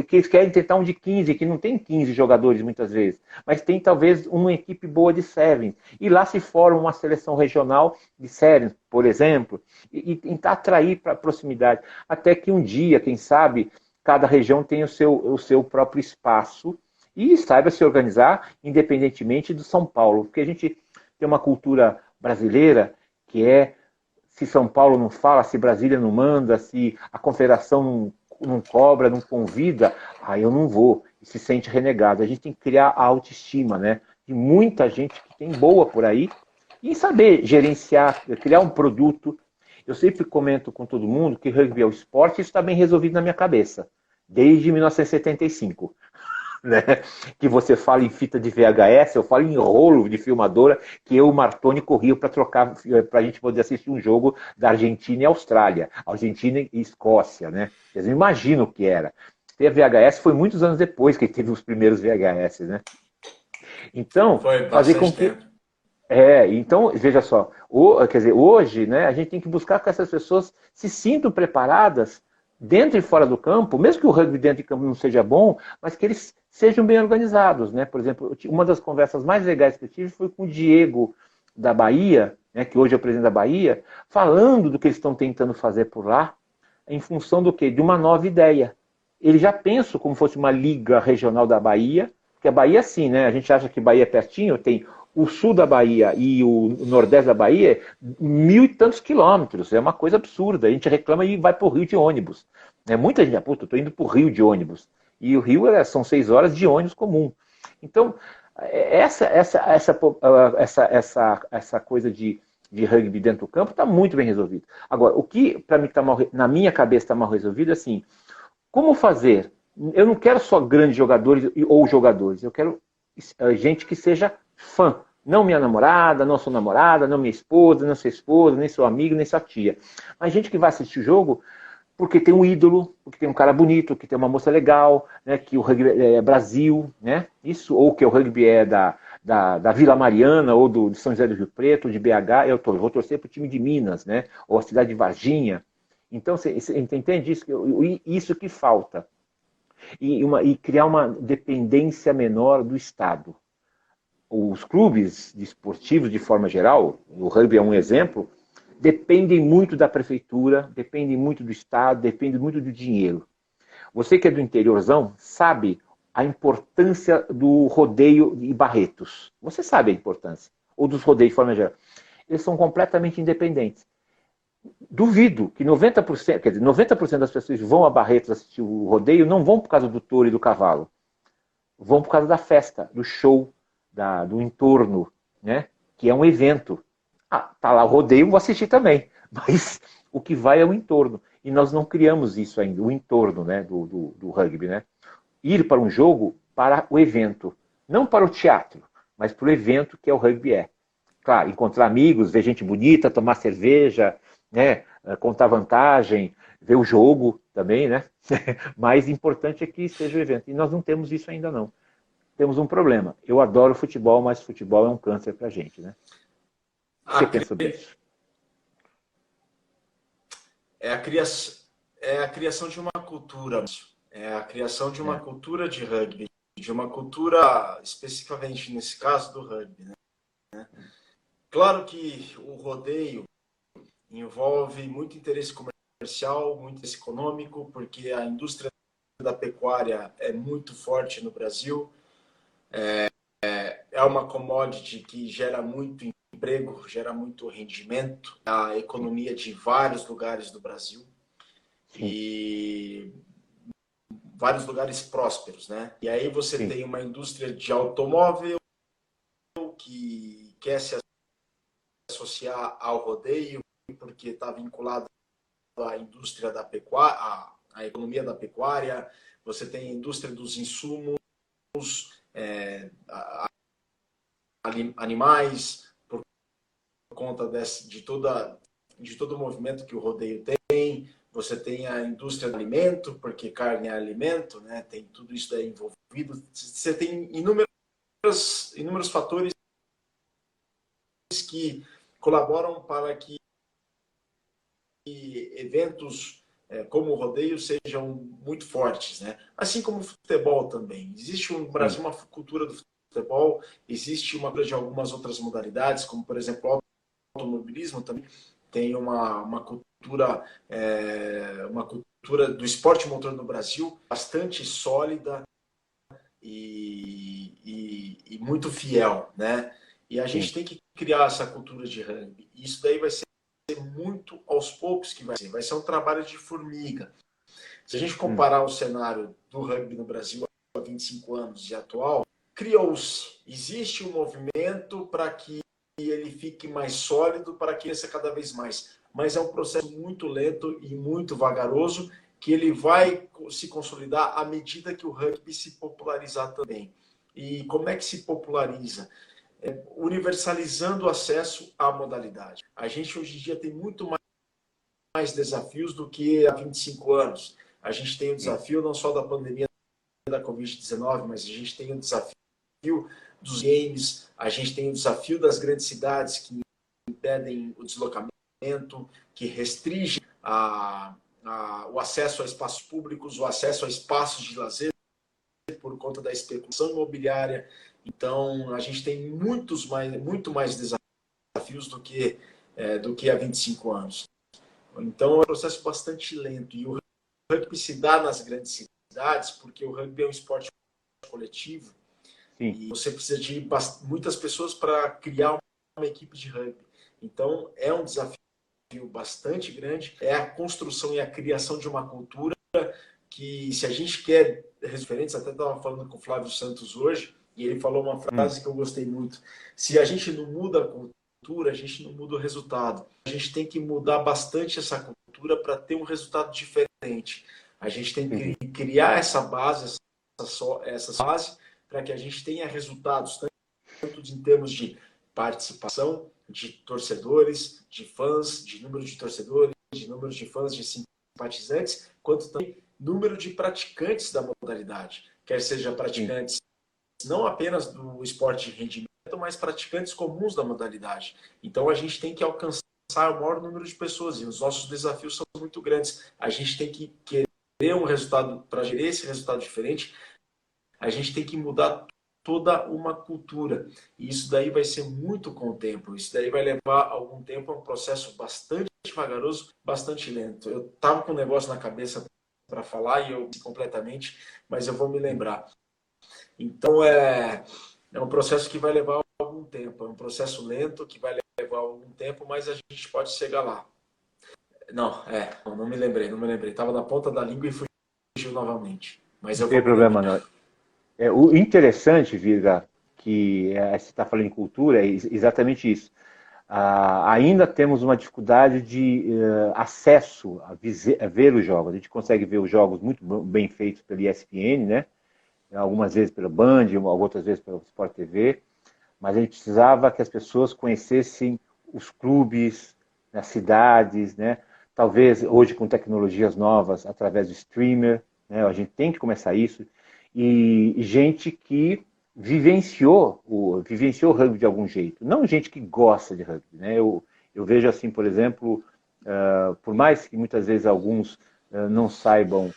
que eles querem tentar um de 15, que não tem 15 jogadores muitas vezes, mas tem talvez uma equipe boa de sevens. E lá se forma uma seleção regional de sevens, por exemplo, e tentar atrair para a proximidade. Até que um dia, quem sabe, cada região tenha o seu próprio espaço e saiba se organizar independentemente do São Paulo, porque a gente tem uma cultura brasileira que é se São Paulo não fala, se Brasília não manda, se a confederação não cobra, não convida, aí eu não vou, e se sente renegado. A gente tem que criar a autoestima, né? De muita gente que tem boa por aí e saber gerenciar, criar um produto. Eu sempre comento com todo mundo que rugby é o esporte, isso está bem resolvido na minha cabeça, desde 1975. Né? Que você fala em fita de VHS, eu falo em rolo de filmadora, que eu e o Martoni corriam para trocar, para a gente poder assistir um jogo da Argentina e Austrália, Argentina e Escócia, né? Vocês não imaginam o que era. Ter VHS foi muitos anos depois que teve os primeiros VHS, né? Então, Foi fazer com bastante que tempo. então, veja só, quer dizer, hoje, né, a gente tem que buscar que essas pessoas se sintam preparadas dentro e fora do campo, mesmo que o rugby dentro de campo não seja bom, mas que eles sejam bem organizados, né? Por exemplo, uma das conversas mais legais que eu tive foi com o Diego da Bahia, né, que hoje é o presidente da Bahia, falando do que eles estão tentando fazer por lá, em função do quê? De uma nova ideia. Ele já pensa como fosse uma liga regional da Bahia, porque a Bahia, sim, né? A gente acha que Bahia é pertinho, tem o sul da Bahia e o nordeste da Bahia, 1.000 e tantos quilômetros. É uma coisa absurda. A gente reclama e vai para o Rio de ônibus. Muita gente, puta, eu estou indo para o Rio de ônibus. E o Rio são 6 horas de ônibus comum. Então, essa coisa de rugby dentro do campo está muito bem resolvido. Agora, o que para mim na minha cabeça está mal resolvido é assim, como fazer? Eu não quero só grandes jogadores ou jogadores, eu quero gente que seja fã. Não minha namorada, não sua namorada, não minha esposa, não sua esposa, nem seu amigo, nem sua tia. Mas gente que vai assistir o jogo porque tem um ídolo, porque tem um cara bonito, que tem uma moça legal, né, que o rugby é Brasil, né, isso, ou que o rugby é da Vila Mariana, ou de São José do Rio Preto, ou de BH, eu vou torcer para o time de Minas, né, ou a cidade de Varginha. Então, você entende isso? Isso que falta. E criar uma dependência menor do Estado. Os clubes esportivos, de forma geral, o rugby é um exemplo, dependem muito da prefeitura, dependem muito do Estado, dependem muito do dinheiro. Você que é do interiorzão sabe a importância do rodeio de Barretos. Você sabe a importância. Ou dos rodeios de forma geral. Eles são completamente independentes. Duvido que 90%, quer dizer, 90% das pessoas que vão a Barretos assistir o rodeio não vão por causa do touro e do cavalo. Vão por causa da festa, do show, do entorno, né? Que é um evento. Tá lá o rodeio, vou assistir também. Mas o que vai é o entorno. E nós não criamos isso ainda, o entorno, né, do rugby, né? Ir para um jogo para o evento. Não para o teatro, mas para o evento que é o rugby é. Claro, encontrar amigos, ver gente bonita, tomar cerveja, né, contar vantagem, ver o jogo também, né? Mais importante é que seja o evento. E nós não temos isso ainda não. Temos um problema. Eu adoro futebol, mas futebol é um câncer para a gente, né? O que você pensa sobre isso? É a criação de uma cultura. É a criação de uma É, cultura de rugby, de uma cultura, especificamente nesse caso do rugby, né? Claro que o rodeio envolve muito interesse comercial, muito interesse econômico, porque a indústria da pecuária é muito forte no Brasil. É uma commodity que gera muito emprego, gera muito rendimento, a sim, economia de vários lugares do Brasil sim, e vários lugares prósperos, né? E aí você sim, tem uma indústria de automóvel que quer se associar ao rodeio porque está vinculado à indústria da pecuária, à economia da pecuária. Você tem a indústria dos insumos, animais, por conta de todo o movimento que o rodeio tem. Você tem a indústria do alimento, porque carne é alimento, né? Tem tudo isso daí envolvido. Você tem inúmeros fatores que colaboram para que eventos como o rodeio sejam muito fortes, né? Assim como o futebol também. Existe no sim, Brasil uma cultura do futebol, existe uma cultura de algumas outras modalidades, como por exemplo o automobilismo também tem uma cultura do esporte motor no Brasil bastante sólida e muito fiel, né? E a gente sim, tem que criar essa cultura de rugby. Isso daí vai ser muito aos poucos que vai ser um trabalho de formiga. Se a gente hum, comparar o cenário do rugby no Brasil há 25 anos e atual, criou-se, existe um movimento para que ele fique mais sólido, para que cresça cada vez mais. Mas é um processo muito lento e muito vagaroso, que ele vai se consolidar à medida que o rugby se popularizar também. E como é que se populariza? Universalizando o acesso à modalidade. A gente hoje em dia tem muito mais desafios do que há 25 anos. A gente tem o sim, desafio não só da pandemia da Covid-19, mas a gente tem o desafio dos games, a gente tem o desafio das grandes cidades que impedem o deslocamento, que restringem o acesso a espaços públicos, o acesso a espaços de lazer por conta da especulação imobiliária. Então, a gente tem muito mais desafios do que há 25 anos. Então, é um processo bastante lento. E o rugby se dá nas grandes cidades, porque o rugby é um esporte coletivo sim, e você precisa de muitas pessoas para criar uma equipe de rugby. Então, é um desafio bastante grande, é a construção e a criação de uma cultura que, se a gente quer referentes, até estava falando com o Flávio Santos hoje, e ele falou uma hum, frase que eu gostei muito: se a gente não muda a cultura, a gente não muda o resultado. A gente tem que mudar bastante essa cultura para ter um resultado diferente. A gente tem que entendi, criar essa base, essa base, para que a gente tenha resultados, tanto em termos de participação, de torcedores, de fãs, de número de torcedores, de número de fãs, de simpatizantes, quanto também número de praticantes da modalidade, quer seja sim, praticantes não apenas do esporte de rendimento, mas praticantes comuns da modalidade. Então a gente tem que alcançar o maior número de pessoas e os nossos desafios são muito grandes. A gente tem que querer um resultado, para gerar esse resultado diferente, a gente tem que mudar toda uma cultura. E isso daí vai ser muito com o tempo. Isso daí vai levar algum tempo, é um processo bastante vagaroso, bastante lento. Eu estava com um negócio na cabeça para falar e eu completamente, mas eu vou me sim. lembrar. Então é um processo que vai levar algum tempo, é um processo lento que vai levar algum tempo, mas a gente pode chegar lá. Não me lembrei, não me lembrei. Estava na ponta da língua e fugiu novamente. Mas Não eu tem vou me problema, lembrar. não. O interessante, Virga, que você está falando em cultura, é exatamente isso. Ainda temos uma dificuldade de acesso a ver os jogos. A gente consegue ver os jogos muito bem feitos pela ESPN, né? Algumas vezes pela Band, outras vezes pela Sport TV, mas a gente precisava que as pessoas conhecessem os clubes, as cidades, né? Talvez hoje com tecnologias novas, através do streamer, né? A gente tem que começar isso. E gente que vivenciou o rugby de algum jeito, não gente que gosta de rugby, né? Eu vejo assim, por exemplo, por mais que muitas vezes alguns não saibam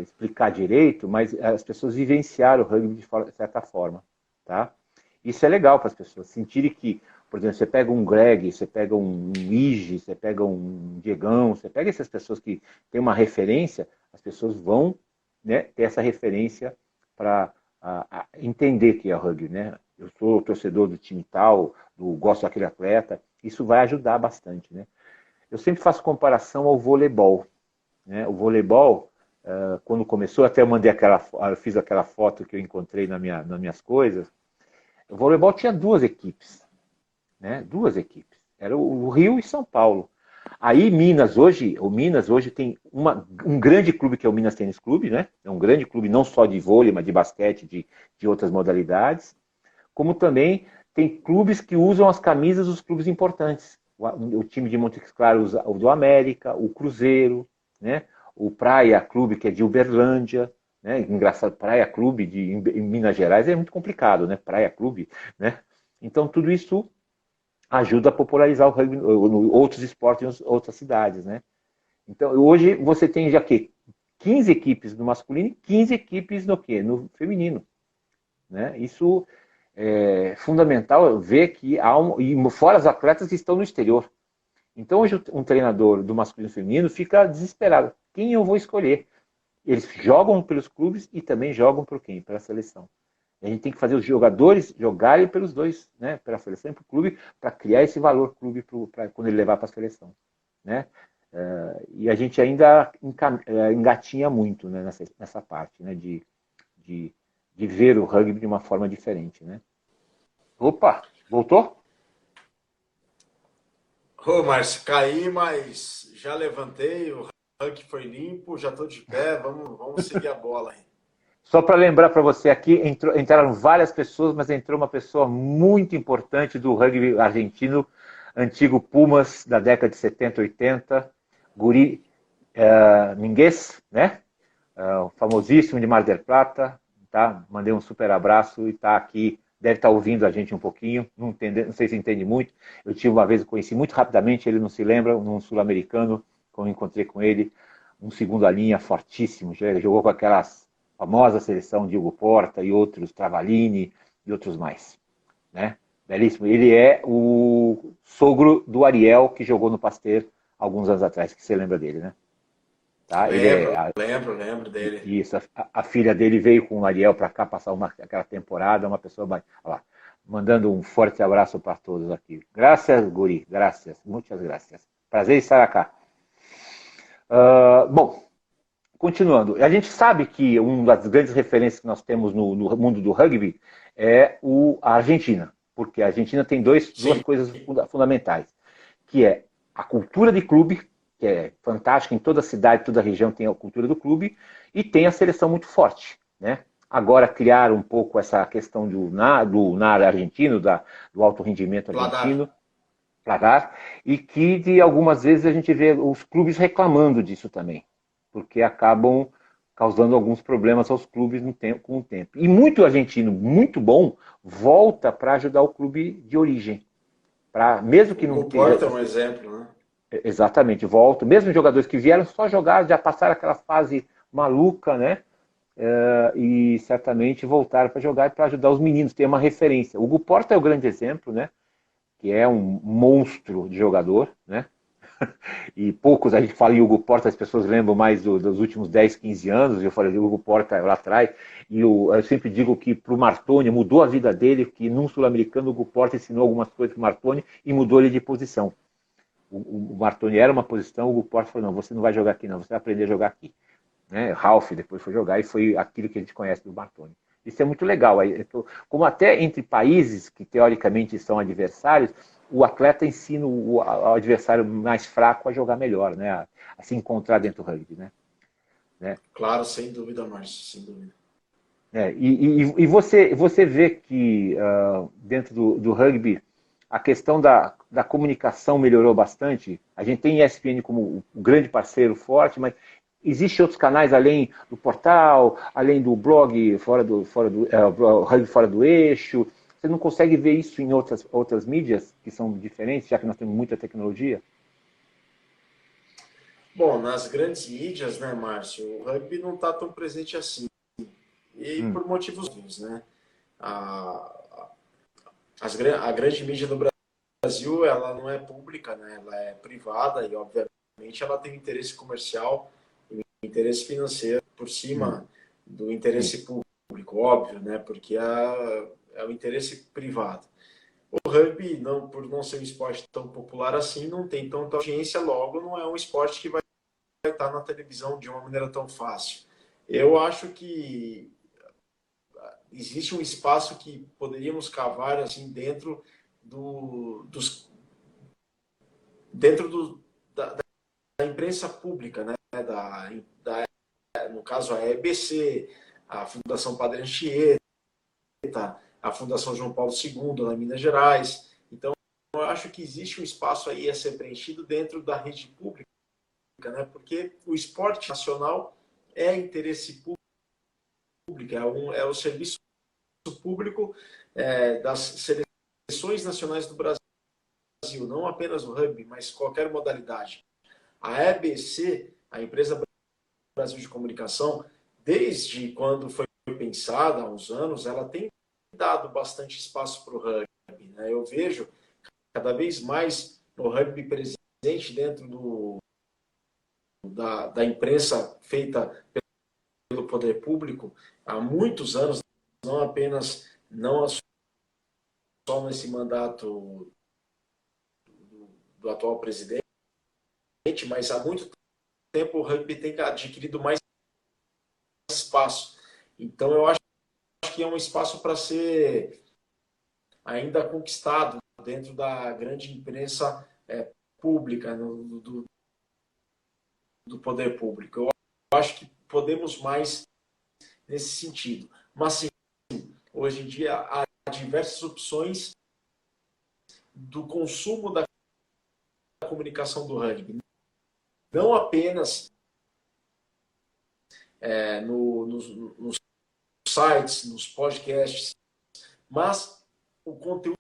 explicar direito, mas as pessoas vivenciaram o rugby de certa forma, tá? Isso é legal para as pessoas sentirem que, por exemplo, você pega um Greg, você pega um Ige, você pega um Diegão, você pega essas pessoas que têm uma referência, as pessoas vão, né, ter essa referência para entender que é o rugby, né? Eu sou torcedor do time tal, gosto daquele atleta, isso vai ajudar bastante, né? Eu sempre faço comparação ao voleibol, né? O voleibol, quando começou, até eu eu fiz aquela foto que eu encontrei nas minhas coisas. O voleibol tinha duas equipes, né? Duas equipes. Era o Rio e São Paulo. Aí o Minas hoje tem um grande clube que é o Minas Tênis Clube, né? É um grande clube não só de vôlei, mas de basquete, de outras modalidades. Como também tem clubes que usam as camisas dos clubes importantes. O time de Montes Claros usa o do América, o Cruzeiro, né? O Praia Clube, que é de Uberlândia, né? Engraçado, Praia Clube em Minas Gerais é muito complicado, né? Praia Clube, né? Então tudo isso ajuda a popularizar o rugby, outros esportes em outras cidades, né? Então hoje você tem já que 15 equipes no masculino e 15 equipes no quê? No feminino, né? Isso é fundamental ver que e fora os atletas que estão no exterior. Então hoje um treinador do masculino e feminino fica desesperado. Quem eu vou escolher? Eles jogam pelos clubes e também jogam por quem? Pela seleção. A gente tem que fazer os jogadores jogarem pelos dois, né? Pela seleção e para o clube, para criar esse valor clube para quando ele levar para a seleção, né? E a gente ainda engatinha muito, né, nessa parte, né? De, de ver o rugby de uma forma diferente, né? Opa, voltou? Ô, Márcio, caí, mas já levantei, o ranking foi limpo, já estou de pé, vamos seguir a bola aí. Só para lembrar para você aqui, entraram várias pessoas, mas entrou uma pessoa muito importante do rugby argentino, antigo Pumas da década de 70, 80, Guri Minguez, né? Famosíssimo de Mar del Plata, tá? Mandei um super abraço e está aqui, deve estar ouvindo a gente um pouquinho, não sei se entende muito. Eu tive uma vez, conheci muito rapidamente, ele não se lembra, um sul-americano, quando encontrei com ele, um segunda linha fortíssimo, jogou com aquelas famosa seleção de Hugo Porta e outros, Travaglini e outros mais, né? Belíssimo. Ele é o sogro do Ariel, que jogou no Pasteur alguns anos atrás, que você lembra dele, né? Tá? Lembro dele. Isso, a filha dele veio com o Ariel para cá passar aquela temporada, uma pessoa, olha lá, mandando um forte abraço para todos aqui. Graças, Guri, graças, muitas graças. Prazer estar cá. Bom, continuando, a gente sabe que uma das grandes referências que nós temos no mundo do rugby é a Argentina, porque a Argentina tem duas coisas fundamentais, que é a cultura de clube, que é fantástica, em toda cidade, toda região tem a cultura do clube, e tem a seleção muito forte, né? Agora criaram um pouco essa questão do NAR argentino, do alto rendimento argentino, Plagar, e que de algumas vezes a gente vê os clubes reclamando disso também, porque acabam causando alguns problemas aos clubes com o tempo. E muito argentino, muito bom, volta para ajudar o clube de origem. Mesmo que não tenha. O é um exemplo, né? Exatamente, volta. Mesmo jogadores que vieram só jogar, já passaram aquela fase maluca, né? E certamente voltaram para jogar e para ajudar os meninos, ter uma referência. O Hugo Porta é o grande exemplo, né? Que é um monstro de jogador, né? E poucos, a gente fala em Hugo Porta, as pessoas lembram mais dos últimos 10, 15 anos, eu falei de Hugo Porta lá atrás, e eu sempre digo que para o Martoni mudou a vida dele, que num sul-americano o Hugo Porta ensinou algumas coisas para o Martoni e mudou ele de posição. O Martoni era uma posição, o Hugo Porta falou, não, você não vai jogar aqui não, você vai aprender a jogar aqui. Né? Ralph depois foi jogar e foi aquilo que a gente conhece do Martoni. Isso é muito legal. Como até entre países que teoricamente são adversários, o atleta ensina o adversário mais fraco a jogar melhor, né? A se encontrar dentro do rugby, né? Claro, sem dúvida, Márcio, sem dúvida. E você vê que dentro do rugby a questão da comunicação melhorou bastante. A gente tem ESPN como um grande parceiro forte, mas existem outros canais além do portal, além do blog rugby fora do eixo. Você não consegue ver isso em outras mídias que são diferentes, já que nós temos muita tecnologia? Bom, nas grandes mídias, né, Márcio, o rugby não está tão presente assim. E Hum, por motivos óbvios, né? A, a grande mídia no Brasil, ela não é pública, né? Ela é privada e, obviamente, ela tem interesse comercial e interesse financeiro por hum, cima do sim. interesse público, óbvio, né? Porque é o interesse privado. O rugby, não, por não ser um esporte tão popular assim, não tem tanta audiência, logo não é um esporte que vai estar na televisão de uma maneira tão fácil. Eu acho que existe um espaço que poderíamos cavar assim dos dentro da imprensa pública, né? No caso a EBC, a Fundação Padre Anchieta, a Fundação João Paulo II, lá em Minas Gerais. Então, eu acho que existe um espaço aí a ser preenchido dentro da rede pública, né? Porque o esporte nacional é interesse público, é o serviço público das seleções nacionais do Brasil, não apenas o rugby, mas qualquer modalidade. A EBC, a Empresa Brasil de Comunicação, desde quando foi pensada, há uns anos, ela tem dado bastante espaço para o rugby. Né? Eu vejo cada vez mais o rugby presente dentro da imprensa feita pelo poder público há muitos anos, não apenas não só nesse mandato do atual presidente, mas há muito tempo o rugby tem adquirido mais espaço. Então eu acho que é um espaço para ser ainda conquistado dentro da grande imprensa pública, do poder público. Eu acho que podemos mais nesse sentido. Mas sim, hoje em dia há diversas opções do consumo da comunicação do rugby. Não apenas nos sites, nos podcasts, mas o conteúdo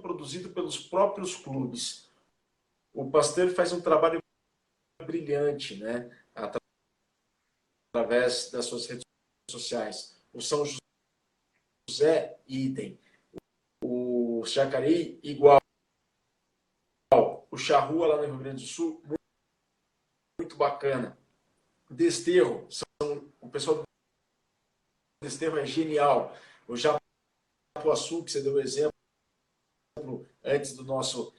produzido pelos próprios clubes. O Pasteur faz um trabalho brilhante, né? Através das suas redes sociais. O São José, idem. O Jacareí, igual. O Charrua, lá no Rio Grande do Sul, muito bacana. Desterro, o pessoal do Desterro é genial. O Japuaçu, que você deu exemplo antes do nosso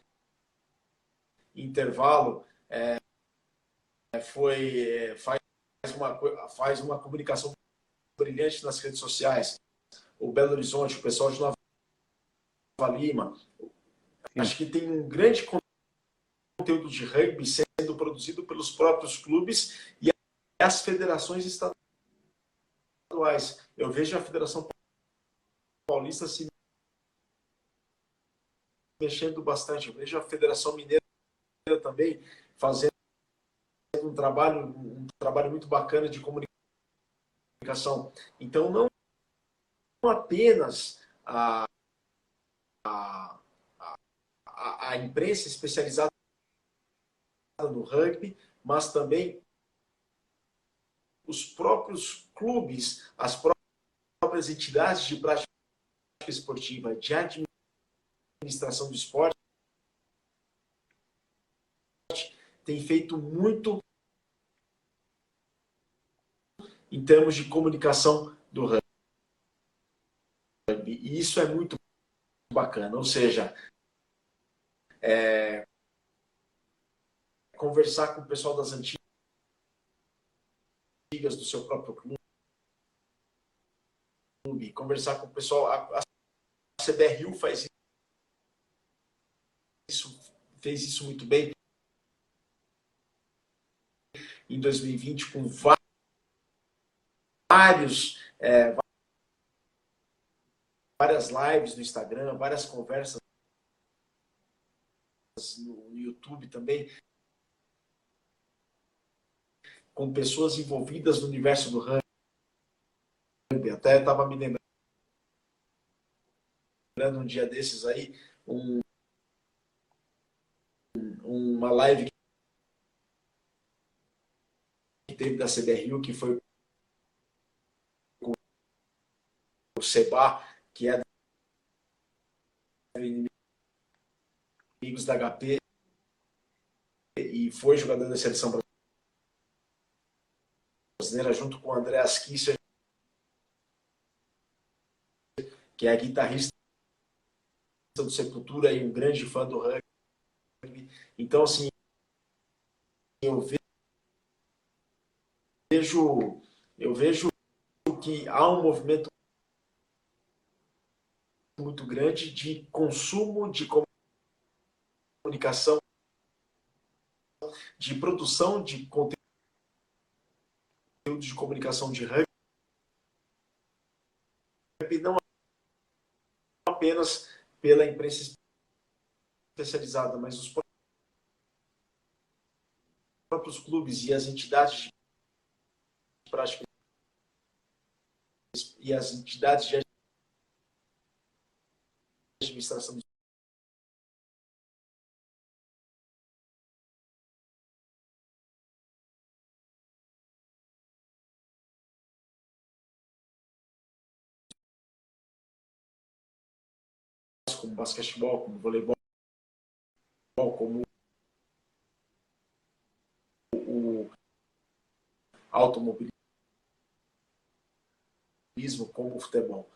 intervalo, faz uma comunicação brilhante nas redes sociais. O Belo Horizonte, o pessoal de Nova Lima. Sim. Acho que tem um grande conteúdo de rugby sendo produzido pelos próprios clubes e as federações estaduais. Eu vejo a Federação Paulista se mexendo bastante. Eu vejo a Federação Mineira também fazendo um trabalho muito bacana de comunicação. Então, não apenas a, a imprensa especializada no rugby, mas também os próprios clubes, as próprias entidades de prática esportiva, de administração do esporte, têm feito muito em termos de comunicação do rugby. E isso é muito bacana. Ou seja, conversar com o pessoal das antigas do seu próprio clube, conversar com o pessoal. A CBRU fez isso muito bem em 2020 com várias lives no Instagram, várias conversas no YouTube também, com pessoas envolvidas no universo do rugby. Até estava me lembrando um dia desses aí, uma live teve da CBRU, que foi o Seba, que é inimigos da HP e foi jogador da seleção brasileira, junto com o Andreas Kisser, que é guitarrista do Sepultura e um grande fã do rugby. Então, assim, eu vejo que há um movimento muito grande de consumo de comunicação, de produção de conteúdo de comunicação de rugby, não apenas pela imprensa especializada, mas os próprios clubes e as entidades de prática e as entidades de administração dos como basquetebol, como voleibol, como o automobilismo, como o futebol.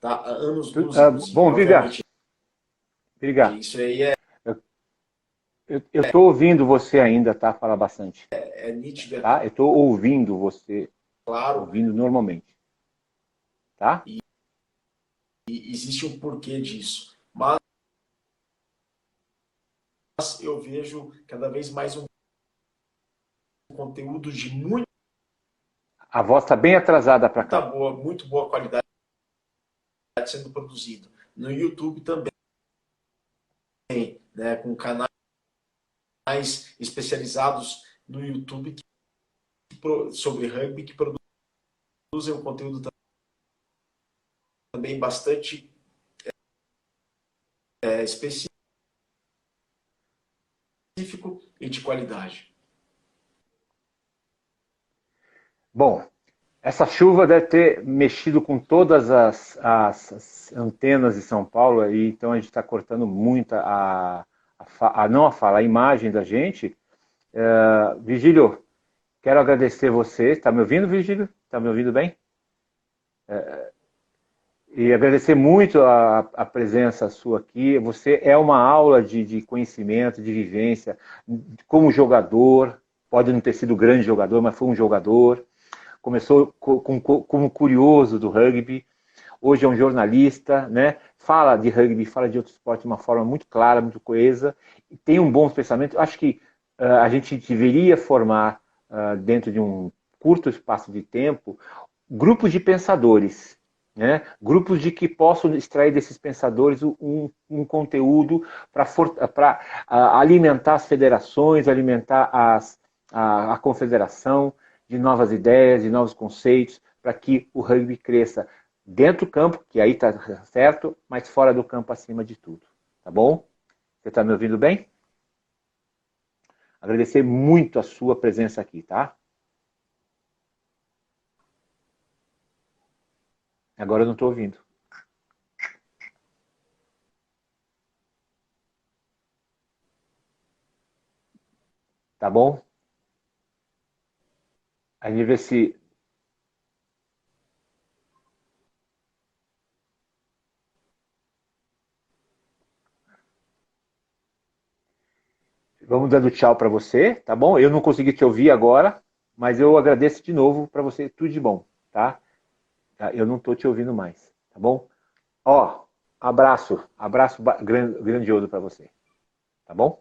Tá? Há anos luz, bom, Viga, isso aí é eu estou ouvindo você ainda, tá? Falar bastante. nítido, tá? Eu estou ouvindo você, claro, ouvindo normalmente. Tá? E existe um porquê disso. Mas eu vejo cada vez mais um conteúdo de A voz está bem atrasada para cá. muito boa qualidade sendo produzido. No YouTube também, né, com canais especializados no YouTube sobre rugby que produzem um conteúdo também bastante específico e de qualidade. Bom, essa chuva deve ter mexido com todas as antenas de São Paulo, aí, então a gente está cortando muito a imagem da gente. Virgílio, quero agradecer você. Está me ouvindo, Virgílio? Está me ouvindo bem? E agradecer muito a presença sua aqui. Você é uma aula de conhecimento, de vivência, como jogador. Pode não ter sido grande jogador, mas foi um jogador. Começou como curioso do rugby. Hoje é um jornalista, né? Fala de rugby, fala de outro esporte de uma forma muito clara, muito coesa. E tem um bom pensamento. Acho que a gente deveria formar, dentro de um curto espaço de tempo, grupos de pensadores, né? Grupos de que possam extrair desses pensadores um conteúdo para alimentar as federações, alimentar a confederação de novas ideias, de novos conceitos, para que o rugby cresça dentro do campo, que aí está certo, mas fora do campo acima de tudo. Tá bom? Você está me ouvindo bem? Agradecer muito a sua presença aqui, tá? Agora eu não estou ouvindo. Tá bom? Aí ver se... Vamos dando tchau para você, tá bom? Eu não consegui te ouvir agora, mas eu agradeço de novo para você. Tudo de bom, tá? Eu não estou te ouvindo mais, tá bom? Ó, abraço grandioso para você, tá bom?